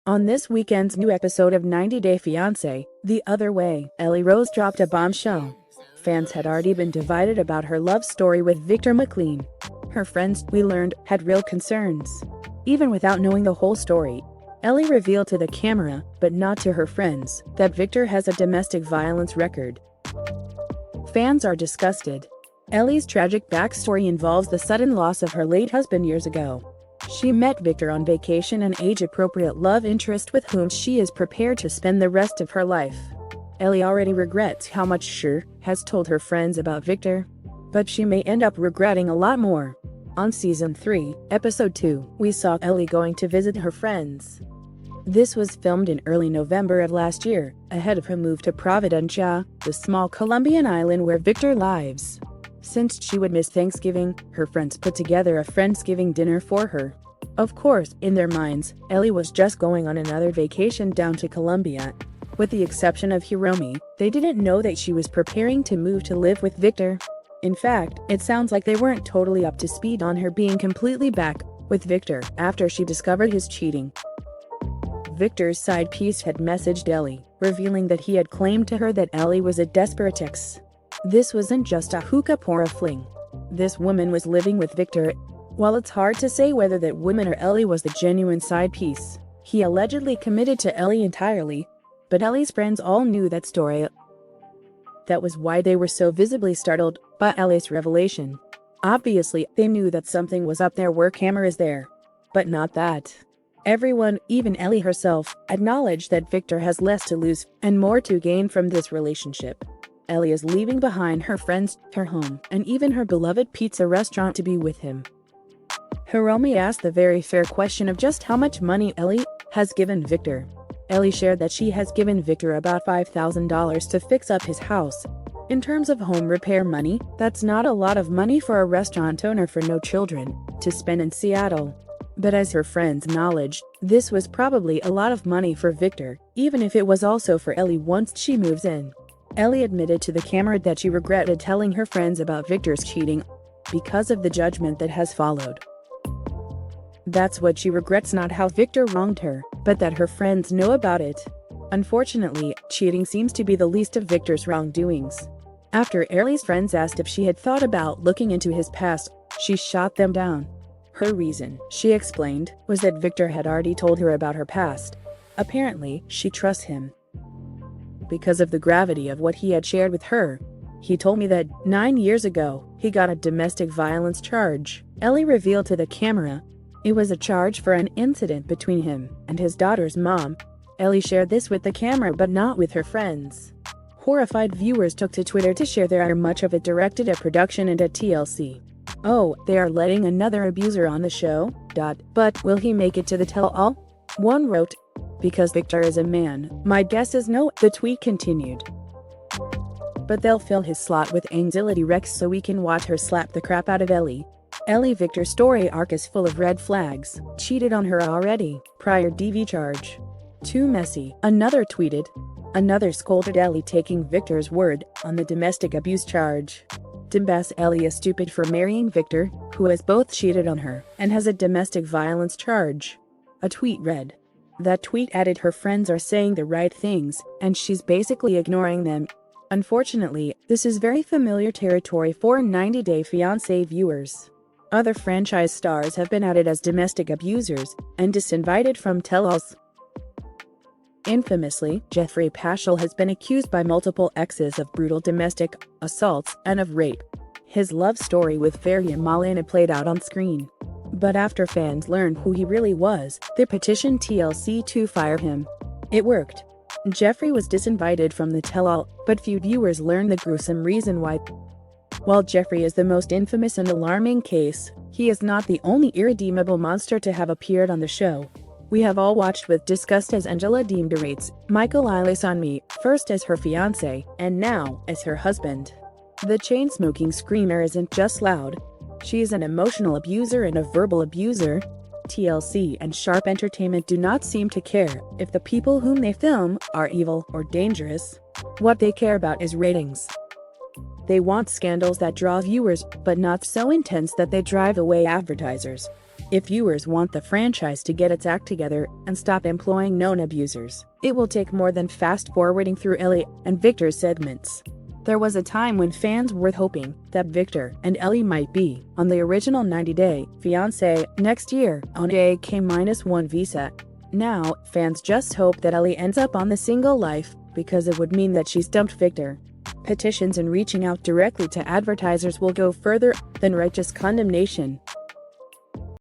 On this weekend's new episode of 90 Day Fiance, The Other Way, Ellie Rose dropped a bombshell. Fans had already been divided about her love story with Victor McLean. Her friends, we learned, had real concerns. Even without knowing the whole story, Ellie revealed to the camera, but not to her friends, that Victor has a domestic violence record. Fans are disgusted. Ellie's tragic backstory involves the sudden loss of her late husband years ago. She met Victor on vacation, an age-appropriate love interest with whom she is prepared to spend the rest of her life. Ellie already regrets how much she has told her friends about Victor, but she may end up regretting a lot more. On Season 3, Episode 2, we saw Ellie going to visit her friends. This was filmed in early November of last year, ahead of her move to Providencia, the small Colombian island where Victor lives. Since she would miss Thanksgiving, her friends put together a Friendsgiving dinner for her. Of course, in their minds, Ellie was just going on another vacation down to Colombia. With the exception of Hiromi, they didn't know that she was preparing to move to live with Victor. In fact, it sounds like they weren't totally up to speed on her being completely back with Victor after she discovered his cheating. Victor's side piece had messaged Ellie, revealing that he had claimed to her that Ellie was a desperate ex. This wasn't just a hookup or a fling. This woman was living with Victor. While it's hard to say whether that woman or Ellie was the genuine side piece, he allegedly committed to Ellie entirely, but Ellie's friends all knew that story. That was why they were so visibly startled by Ellie's revelation. Obviously, they knew that something was up there where cameras there, but not that. Everyone, even Ellie herself, acknowledged that Victor has less to lose and more to gain from this relationship. Ellie is leaving behind her friends, her home, and even her beloved pizza restaurant to be with him. Hiromi asked the very fair question of just how much money Ellie has given Victor. Ellie shared that she has given Victor about $5,000 to fix up his house. In terms of home repair money, that's not a lot of money for a restaurant owner for no children to spend in Seattle. But as her friends acknowledged, this was probably a lot of money for Victor, even if it was also for Ellie once she moves in. Ellie admitted to the camera that she regretted telling her friends about Victor's cheating because of the judgment that has followed. That's what she regrets, not how Victor wronged her, but that her friends know about it. Unfortunately, cheating seems to be the least of Victor's wrongdoings. After Ellie's friends asked if she had thought about looking into his past, she shot them down. Her reason, she explained, was that Victor had already told her about her past. Apparently, she trusts him. Because of the gravity of what he had shared with her, he told me that 9 years ago, he got a domestic violence charge. Ellie revealed to the camera. It was a charge for an incident between him and his daughter's mom. Ellie shared this with the camera but not with her friends. Horrified viewers took to Twitter to share there are much of it directed at production and at TLC. Oh, they are letting another abuser on the show? But will he make it to the tell-all? One wrote, because Victor is a man, my guess is no, the tweet continued. But they'll fill his slot with Anxiety Rex so we can watch her slap the crap out of Ellie. Ellie Victor's story arc is full of red flags. Cheated on her already. Prior DV charge. Too messy. Another tweeted. Another scolded Ellie taking Victor's word on the domestic abuse charge. Dimbas Ellie is stupid for marrying Victor, who has both cheated on her and has a domestic violence charge. A tweet read. That tweet added her friends are saying the right things, and she's basically ignoring them. Unfortunately, this is very familiar territory for 90 Day Fiancé viewers. Other franchise stars have been outed as domestic abusers and disinvited from tell-alls. Infamously, Jeffrey Paschal has been accused by multiple exes of brutal domestic assaults and of rape. His love story with Fairy and Malena played out on screen. But after fans learned who he really was, they petitioned TLC to fire him. It worked. Jeffrey was disinvited from the tell-all, but few viewers learned the gruesome reason why. While Jeffrey is the most infamous and alarming case, he is not the only irredeemable monster to have appeared on the show. We have all watched with disgust as Angela Deem berates Michael Ilesanmi, first as her fiancé, and now as her husband. The chain-smoking screamer isn't just loud. She is an emotional abuser and a verbal abuser. TLC and Sharp Entertainment do not seem to care if the people whom they film are evil or dangerous. What they care about is ratings. They want scandals that draw viewers, but not so intense that they drive away advertisers. If viewers want the franchise to get its act together and stop employing known abusers, it will take more than fast-forwarding through Ellie and Victor's segments. There was a time when fans were hoping that Victor and Ellie might be on the original 90-Day Fiance next year on a K-1 visa. Now, fans just hope that Ellie ends up on the single life because it would mean that she's dumped Victor. Petitions and reaching out directly to advertisers will go further than righteous condemnation.